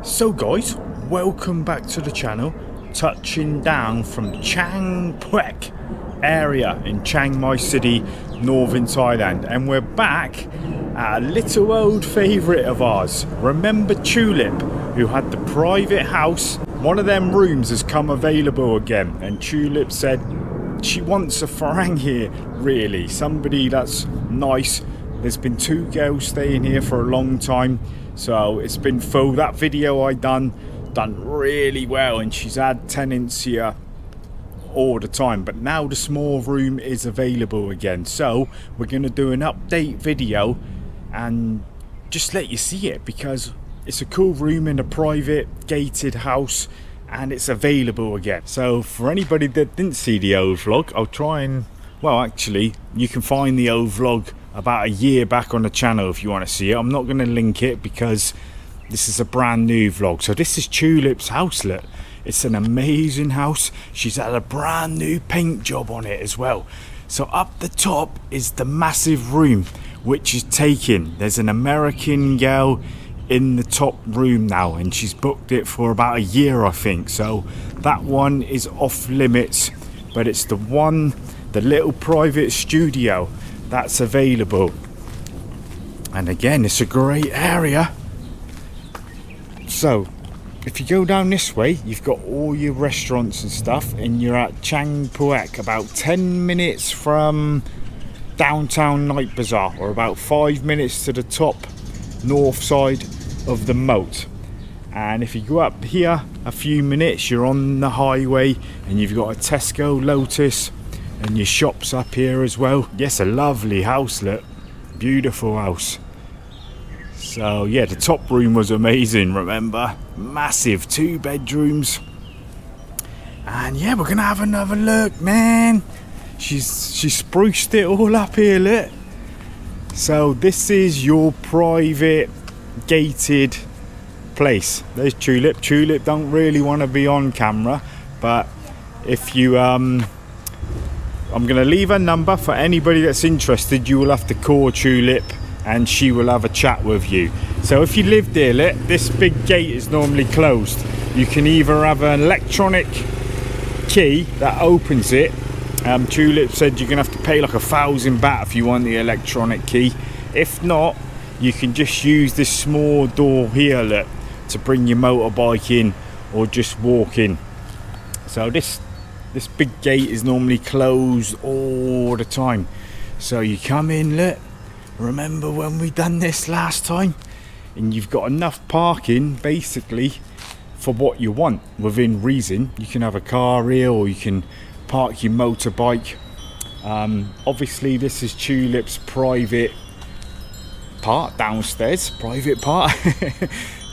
So guys, welcome back to the channel. Touching down from Chiang Mai area in Chiang Mai city, northern Thailand, and we're back at a little old favourite of ours. Remember Tulip, who had the private house? One of them rooms has come available again, and Tulip said she wants a farang here, really, somebody that's nice. There's been two girls staying here for a long time, so it's been full. That video I done really well, and she's had tenants here all the time, but now the small room is available again. So we're going to do an update video and just let you see it, because it's a cool room in a private gated house and it's available again. So for anybody that didn't see the old vlog, I'll try and, well, actually you can find the old vlog about a year back on the channel if you want to see it. I'm not going to link it because this is a brand new vlog. So this is Tulip's house. Look, it's an amazing house. She's had a brand new paint job on it as well. So up the top is the massive room which is taken. There's an American girl in the top room now, and she's booked it for about a year, I think. So that one is off limits, but it's the one, the little private studio, that's available. And again, it's a great area. So if you go down this way, you've got all your restaurants and stuff, and you're at Chiang Mai, about 10 minutes from downtown Night Bazaar, or about 5 minutes to the top north side of the moat. And if you go up here a few minutes, you're on the highway, and you've got a Tesco, Lotus, and your shops up here as well. Yes, a lovely house, look, beautiful house. So yeah, the top room was amazing, remember, massive 2 bedrooms. And yeah, we're gonna have another look, man. She spruced it all up here, look. So this is your private gated place. There's Tulip. Tulip don't really want to be on camera, but if you I'm going to leave her number for anybody that's interested. You will have to call Tulip and she will have a chat with you. So if you live there, this big gate is normally closed. You can either have an electronic key that opens it. Tulip said you're going to have to pay like 1,000 baht if you want the electronic key. If not, you can just use this small door here, look, to bring your motorbike in or just walk in. So this big gate is normally closed all the time. So you come in, look, remember when we done this last time? And you've got enough parking basically for what you want within reason. You can have a car here, or you can park your motorbike. Obviously this is Tulip's private part downstairs, private part.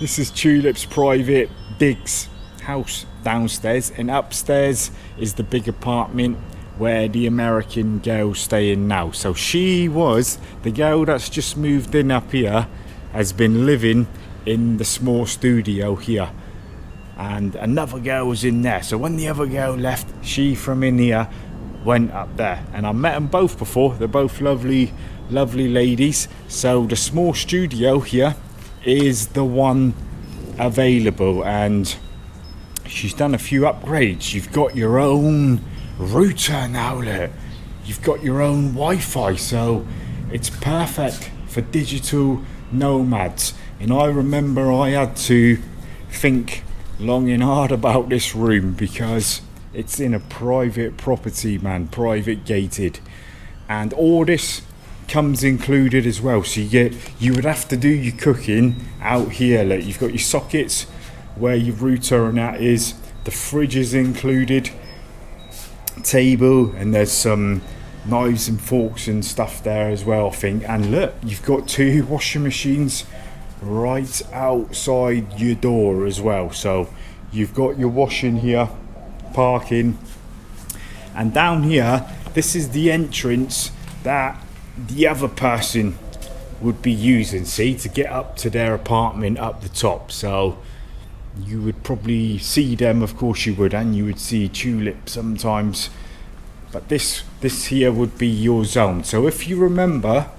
This is Tulip's private digs house downstairs, and upstairs is the big apartment where the American girl's staying now. So she was the girl that's just moved in up here, has been living in the small studio here, and another girl was in there. So when the other girl left, she from in here went up there, and I met them both before. They're both lovely ladies. So the small studio here is the one available, and she's done a few upgrades. You've got your own router now, look. You've got your own Wi-Fi, so it's perfect for digital nomads. And I remember I had to think long and hard about this room because it's in a private property, man, private gated, and all this comes included as well. So you would have to do your cooking out here. Look, you've got your sockets where your router and that is, the fridge is included, table, and there's some knives and forks and stuff there as well, I think. And look, you've got 2 washing machines right outside your door as well. So you've got your washing here, parking, and down here, this is the entrance that the other person would be using, see, to get up to their apartment up the top. So you would probably see them, of course you would, and you would see Tulip sometimes, but this here would be your zone. So if you remember,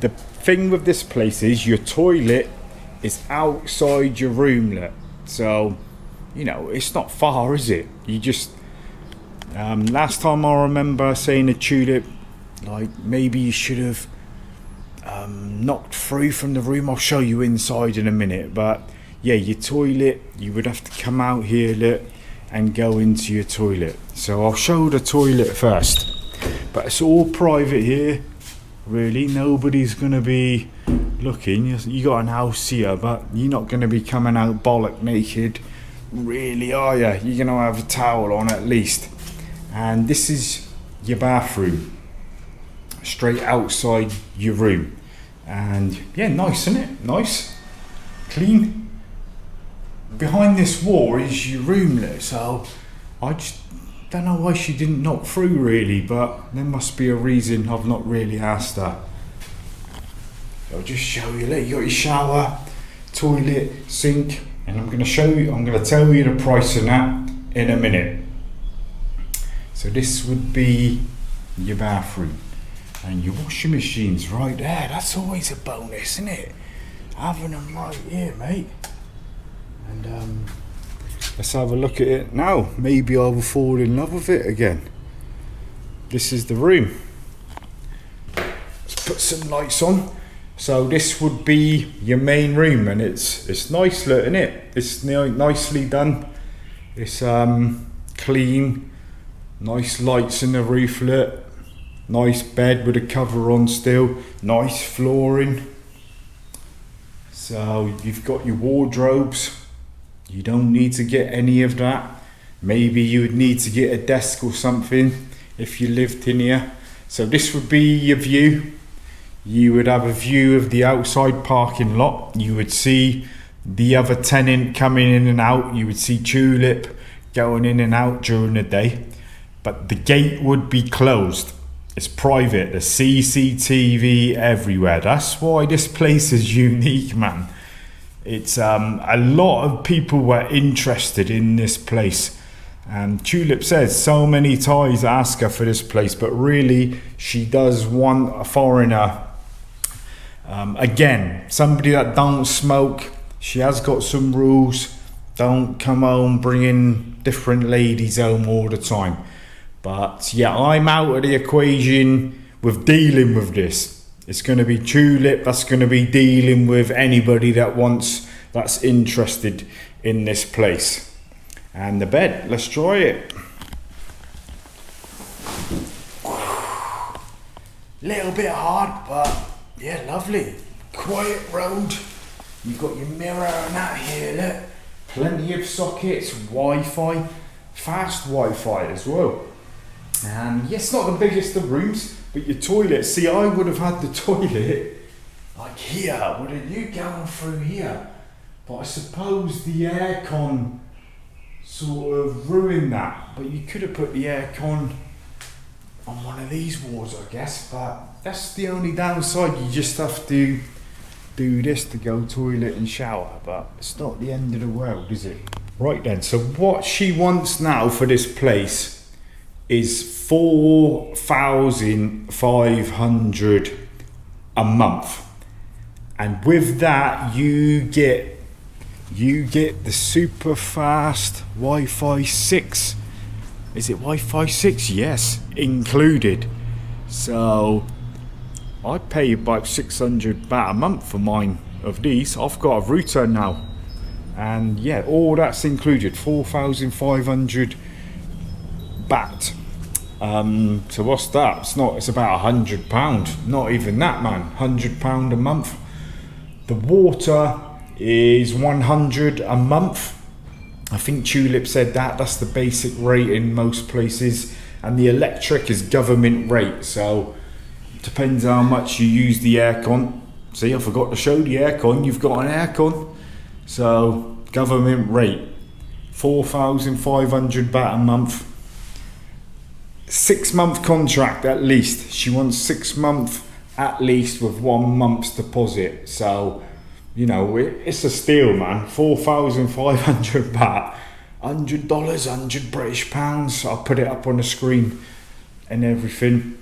the thing with this place is your toilet is outside your roomlet. So, you know, it's not far, is it? You just last time I remember saying to Tulip, like, maybe you should have knocked through from the room. I'll show you inside in a minute, but yeah, your toilet, you would have to come out here, look, and go into your toilet. So I'll show the toilet first, but it's all private here, really. Nobody's gonna be looking. You got an house here, but you're not gonna be coming out bollock naked, really, are you? You're gonna have a towel on at least. And this is your bathroom, straight outside your room. And yeah, nice, isn't it? Nice, clean. Behind this wall is your roomlet, so I just don't know why she didn't knock through, really, but there must be a reason. I've not really asked her. I'll just show you. Look, you got your shower, toilet, sink, and I'm going to tell you the price of that in a minute. So this would be your bathroom, and your washing machine's right there. That's always a bonus, isn't it? Having them right here, mate. And let's have a look at it now. Maybe I will fall in love with it again. This is the room. Let's put some lights on. So this would be your main room, and it's nice, look, isn't it? It's nicely done. It's clean. Nice lights in the roof, look. Nice bed with a cover on still. Nice flooring. So you've got your wardrobes. You don't need to get any of that. Maybe you would need to get a desk or something if you lived in here. So this would be your view. You would have a view of the outside parking lot. You would see the other tenant coming in and out. You would see Tulip going in and out during the day. But the gate would be closed. It's private. There's CCTV everywhere. That's why this place is unique, man. It's a lot of people were interested in this place, and Tulip says so many Thais ask her for this place, but really she does want a foreigner. Again, somebody that don't smoke. She has got some rules. Don't come home bringing different ladies home all the time. But yeah, I'm out of the equation with dealing with this. It's going to be Tulip that's going to be dealing with anybody that's interested in this place. And the bed, let's try it. Little bit hard, but yeah, lovely. Quiet road. You've got your mirror and that here, look. Plenty of sockets, Wi-Fi, fast Wi-Fi as well. And yes, not the biggest of rooms, but your toilet. See, I would have had the toilet like here, wouldn't you, going through here? But I suppose the aircon sort of ruined that. But you could have put the aircon on one of these walls, I guess. But that's the only downside. You just have to do this to go toilet and shower. But it's not the end of the world, is it? Right then, so what she wants now for this place is 4,500 a month, and with that you get the super fast Wi-Fi 6. Is it Wi-Fi 6? Yes, included. So I pay about 600 baht a month for mine of these. I've got a router now, and yeah, all that's included. 4,500 baht. So what's that? It's about £100. Not even that, man. £100 a month. The water is 100 a month. I think Tulip said that's the basic rate in most places, and the electric is government rate. So it depends how much you use the aircon. See, I forgot to show the aircon. You've got an aircon. So government rate, 4,500 baht a month. 6-month contract at least. She wants 6 months at least with 1 month's deposit. So, you know, it's a steal, man. 4,500 baht, $100, 100 British pounds. I'll put it up on the screen and everything.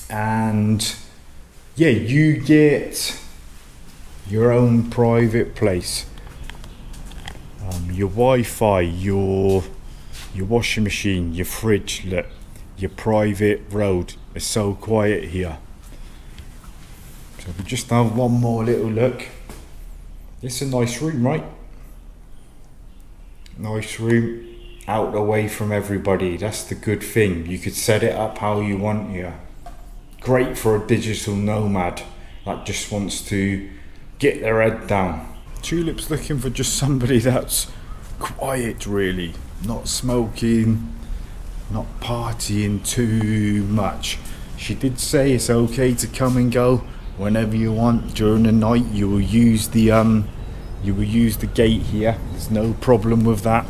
And yeah, you get your own private place. Your Wi-Fi, your washing machine, your fridge, look, your private road. It's so quiet here. So we just have one more little look. It's a nice room, right? Nice room, out away from everybody. That's the good thing. You could set it up how you want here. Great for a digital nomad that just wants to get their head down. Tulip's looking for just somebody that's quiet, really. Not smoking, not partying too much. She did say it's okay to come and go whenever you want during the night. You will use the gate here. There's no problem with that.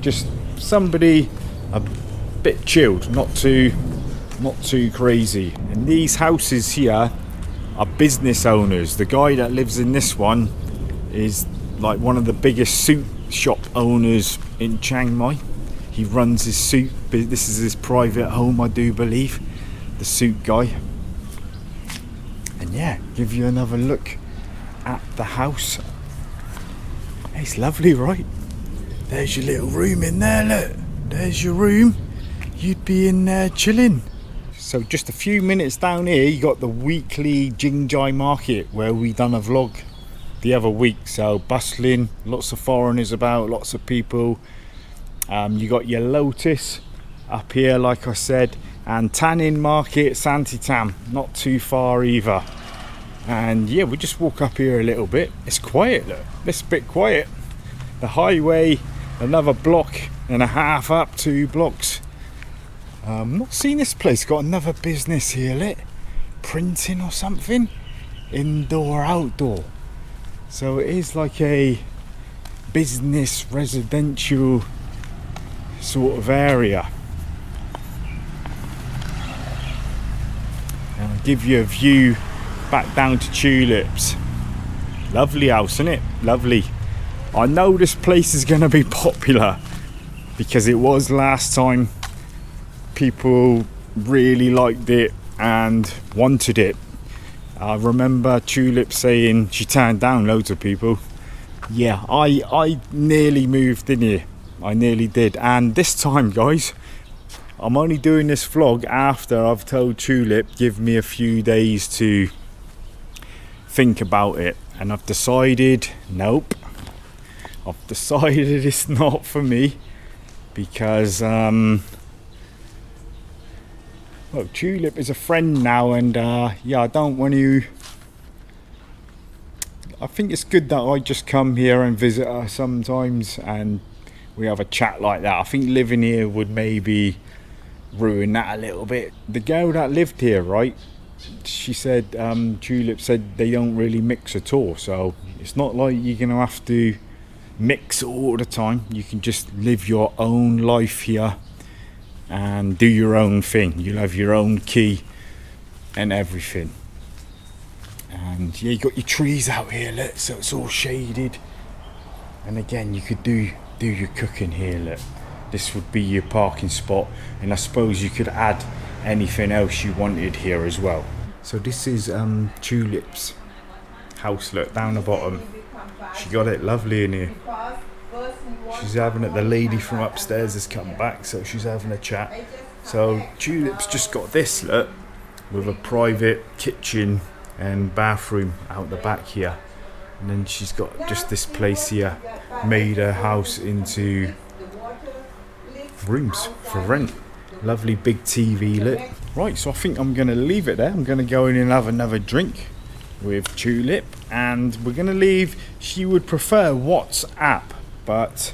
Just somebody a bit chilled, not too crazy. And these houses here are business owners. The guy that lives in this one is like one of the biggest suit shop owners in Chiang Mai. He runs his suit, this is his private home, I do believe, the suit guy. And yeah, give you another look at the house. It's lovely, right? There's your little room in there, look. There's your room. You'd be in there chilling. So just a few minutes down here, you got the weekly Jingjai market where we done a vlog the other week. So bustling, lots of foreigners about, lots of people. You got your Lotus up here, like I said, and Tannin Market, Santitam, not too far either. And yeah, we just walk up here a little bit. It's quiet, look. It's a bit quiet. The highway, another block and a half up, 2 blocks. Not seen this place. Got another business here, lit. Printing or something. Indoor, outdoor. So it is like a business, residential sort of area. And I'll give you a view back down to Tulips. Lovely house, isn't it? Lovely. I know this place is going to be popular because it was last time. People really liked it and wanted it. I remember Tulip saying she turned down loads of people. Yeah, I nearly moved in here. I nearly did. And this time, guys, I'm only doing this vlog after I've told Tulip give me a few days to think about it. And I've decided, nope. I've decided it's not for me because well, Tulip is a friend now, and yeah, I don't want to. I think it's good that I just come here and visit her sometimes, and we have a chat like that. I think living here would maybe ruin that a little bit. The girl that lived here, right? She said, Tulip said they don't really mix at all, so it's not like you're gonna have to mix all the time. You can just live your own life here and do your own thing. You'll have your own key and everything. And yeah, you got your trees out here, look, so it's all shaded. And again, you could do your cooking here, look. This would be your parking spot, and I suppose you could add anything else you wanted here as well. So this is Tulip's house, look, down the bottom. She got it lovely in here. She's having it. The lady from upstairs has come back, so she's having a chat. So Tulip's just got this, look, with a private kitchen and bathroom out the back here. And then she's got just this place here, made her house into rooms for rent. Lovely big TV lit. Right, so I think I'm going to leave it there. I'm going to go in and have another drink with Tulip, and we're going to leave. She would prefer WhatsApp, but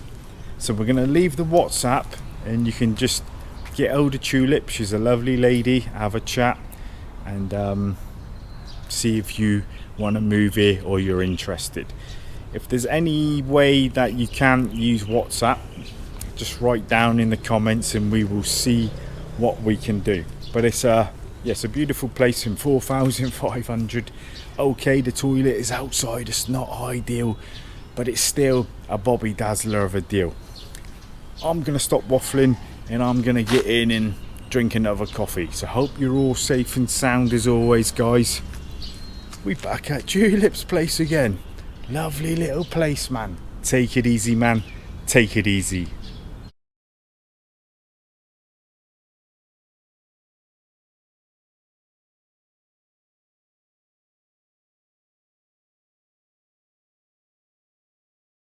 so we're going to leave the WhatsApp, and you can just get hold of Tulip. She's a lovely lady. Have a chat and see if you want to move here or you're interested. If there's any way that you can't use WhatsApp, just write down in the comments and we will see what we can do. But it's a beautiful place in 4,500. Okay, the toilet is outside, it's not ideal, but it's still a Bobby Dazzler of a deal. I'm gonna stop waffling and I'm gonna get in and drink another coffee. So hope you're all safe and sound as always, guys. we back at Tulip's place again. Lovely little place, man. Take it easy, man. Take it easy.